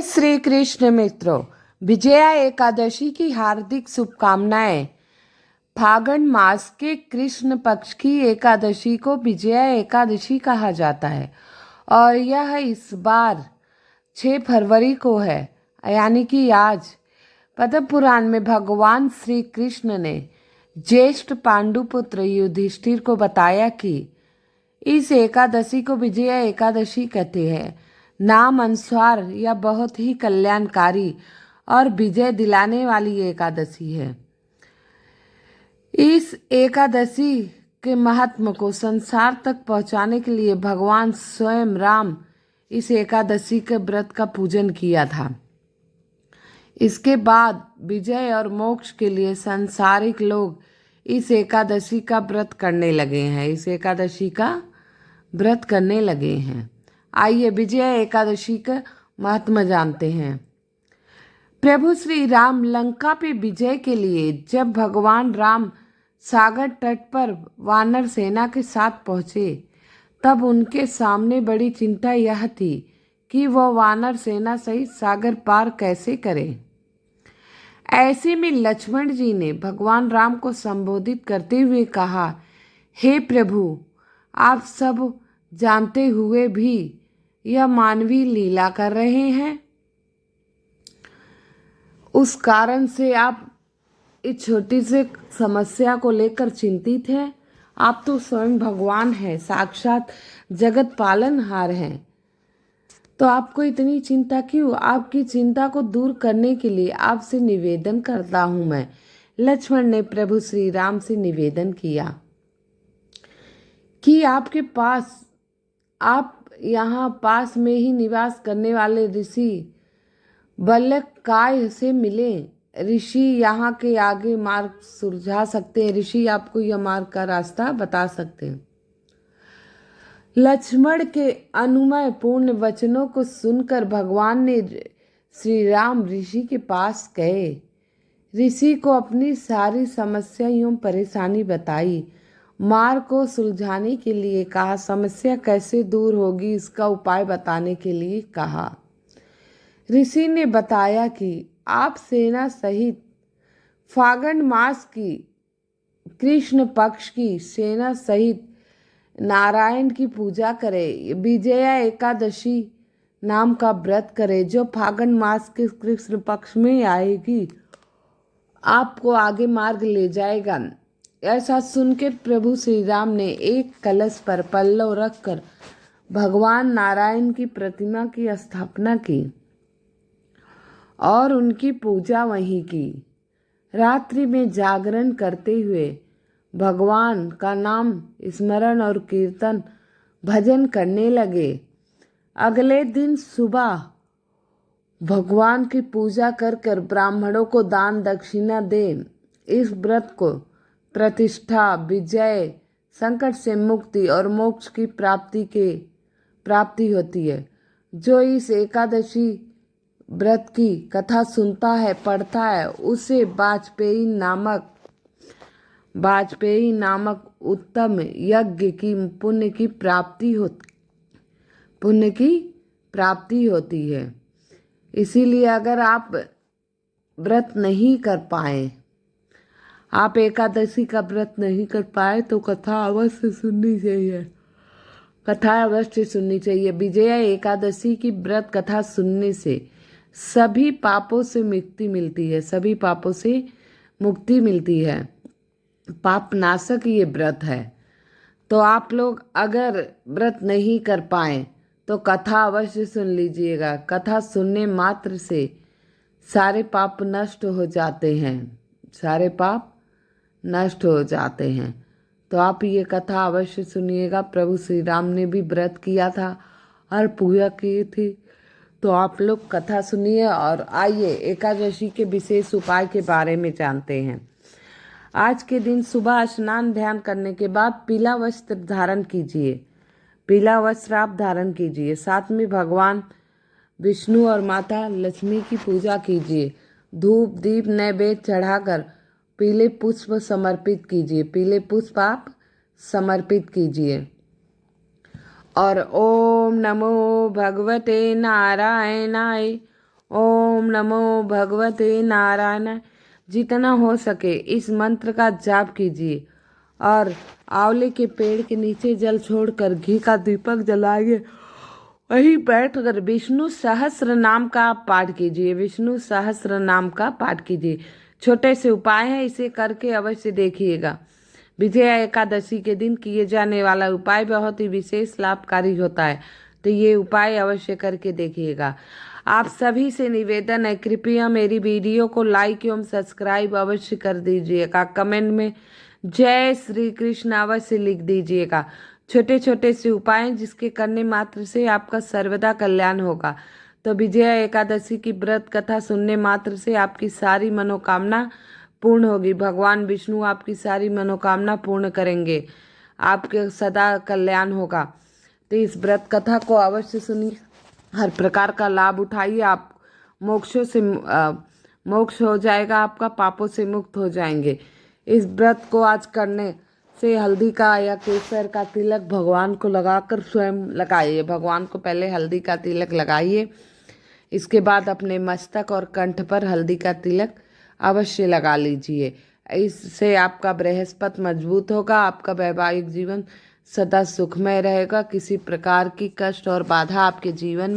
श्री कृष्ण मित्रों, विजया एकादशी की हार्दिक शुभकामनाएं। फागुन मास के कृष्ण पक्ष की एकादशी को विजया एकादशी कहा जाता है और यह इस बार 6 फरवरी को है, यानी कि आज। पद्म पुराण में भगवान श्री कृष्ण ने ज्येष्ठ पांडुपुत्र युधिष्ठिर को बताया कि इस एकादशी को विजया एकादशी कहते हैं। नाम अनुसार यह बहुत ही कल्याणकारी और विजय दिलाने वाली एकादशी है। इस एकादशी के महात्म को संसार तक पहुंचाने के लिए भगवान स्वयं राम इस एकादशी के व्रत का पूजन किया था। इसके बाद विजय और मोक्ष के लिए सांसारिक लोग इस एकादशी का व्रत करने लगे हैं। आइए विजया एकादशी का महात्मा जानते हैं। प्रभु श्री राम लंका पे विजय के लिए जब भगवान राम सागर तट पर वानर सेना के साथ पहुंचे, तब उनके सामने बड़ी चिंता यह थी कि वह वानर सेना सहित सागर पार कैसे करें। ऐसे में लक्ष्मण जी ने भगवान राम को संबोधित करते हुए कहा, हे प्रभु, आप सब जानते हुए भी यह मानवीय लीला कर रहे हैं। उस कारण से आप इस छोटी सी समस्या को लेकर चिंतित हैं। आप तो स्वयं भगवान हैं, साक्षात जगत पालनहार हैं, तो आपको इतनी चिंता क्यों? आपकी चिंता को दूर करने के लिए आपसे निवेदन करता हूं मैं। लक्ष्मण ने प्रभु श्री राम से निवेदन किया कि आप यहाँ पास में ही निवास करने वाले ऋषि बल्लकाय से मिलें। ऋषि यहाँ के आगे मार्ग सुलझा सकते हैं। ऋषि आपको यह मार्ग का रास्ता बता सकते हैं। लक्ष्मण के अनुमय पूर्ण वचनों को सुनकर भगवान ने श्री राम ऋषि के पास गए। ऋषि को अपनी सारी समस्या एवं परेशानी बताई, मार्ग को सुलझाने के लिए कहा, समस्या कैसे दूर होगी इसका उपाय बताने के लिए कहा। ऋषि ने बताया कि आप सेना सहित फागुन मास की कृष्ण पक्ष की सेना सहित नारायण की पूजा करें, विजया एकादशी नाम का व्रत करें जो फागुन मास के कृष्ण पक्ष में आएगी, आपको आगे मार्ग ले जाएगा। ऐसा सुनकर प्रभु श्री राम ने एक कलश पर पल्लव रखकर भगवान नारायण की प्रतिमा की स्थापना की और उनकी पूजा वहीं की। रात्रि में जागरण करते हुए भगवान का नाम स्मरण और कीर्तन भजन करने लगे। अगले दिन सुबह भगवान की पूजा कर कर ब्राह्मणों को दान दक्षिणा दें। इस व्रत को प्रतिष्ठा, विजय, संकट से मुक्ति और मोक्ष की प्राप्ति होती है। जो इस एकादशी व्रत की कथा सुनता है, पढ़ता है, उसे वाजपेयी नामक उत्तम यज्ञ की पुण्य की प्राप्ति होती है। इसीलिए अगर आप व्रत नहीं कर पाए, आप एकादशी का व्रत नहीं कर पाए, तो कथा अवश्य सुननी चाहिए। विजया एकादशी की व्रत कथा सुनने से सभी पापों से मुक्ति मिलती है। पाप नाशक ये व्रत है। तो आप लोग अगर व्रत नहीं कर पाए तो कथा अवश्य सुन लीजिएगा। कथा सुनने मात्र से सारे पाप नष्ट हो जाते हैं। तो आप ये कथा अवश्य सुनिएगा। प्रभु श्री राम ने भी व्रत किया था और पूजा की थी, तो आप लोग कथा सुनिए। और आइए एकादशी के विशेष उपाय के बारे में जानते हैं। आज के दिन सुबह स्नान ध्यान करने के बाद पीला वस्त्र आप धारण कीजिए। साथ में भगवान विष्णु और माता लक्ष्मी की पूजा कीजिए। धूप दीप नैवेद्य चढ़ाकर पीले पुष्प आप समर्पित कीजिए। और ओम नमो भगवते नारायणाय, ओम नमो भगवते नारायण। जितना हो सके इस मंत्र का जाप कीजिए और आंवले के पेड़ के नीचे जल छोड़कर घी का दीपक जलाइए। वहीं बैठकर विष्णु सहस्त्र नाम का पाठ कीजिए। विष्णु सहस्त्र नाम का पाठ कीजिए। छोटे से उपाय है, इसे करके अवश्य देखिएगा। विजया एकादशी के दिन किए जाने वाला उपाय बहुत ही विशेष लाभकारी होता है, तो ये उपाय अवश्य करके देखिएगा। आप सभी से निवेदन है, कृपया मेरी वीडियो को लाइक एवं सब्सक्राइब अवश्य कर दीजिएगा। कमेंट में जय श्री कृष्ण अवश्य लिख दीजिएगा। छोटे छोटे से उपाय जिसके करने मात्र से आपका सर्वदा कल्याण होगा। तो विजया एकादशी की व्रत कथा सुनने मात्र से आपकी सारी मनोकामना पूर्ण होगी। भगवान विष्णु आपकी सारी मनोकामना पूर्ण करेंगे, आपके सदा कल्याण होगा। तो इस व्रत कथा को अवश्य सुनिए, हर प्रकार का लाभ उठाइए। आप मोक्षों से मोक्ष हो जाएगा, आपका पापों से मुक्त हो जाएंगे। इस व्रत को आज करने से हल्दी का या केसर का तिलक भगवान को लगाकर स्वयं लगाइए। भगवान को पहले हल्दी का तिलक लगाइए, इसके बाद अपने मस्तक और कंठ पर हल्दी का तिलक अवश्य लगा लीजिए। इससे आपका बृहस्पति मजबूत होगा, आपका वैवाहिक जीवन सदा सुखमय रहेगा, किसी प्रकार की कष्ट और बाधा आपके जीवन में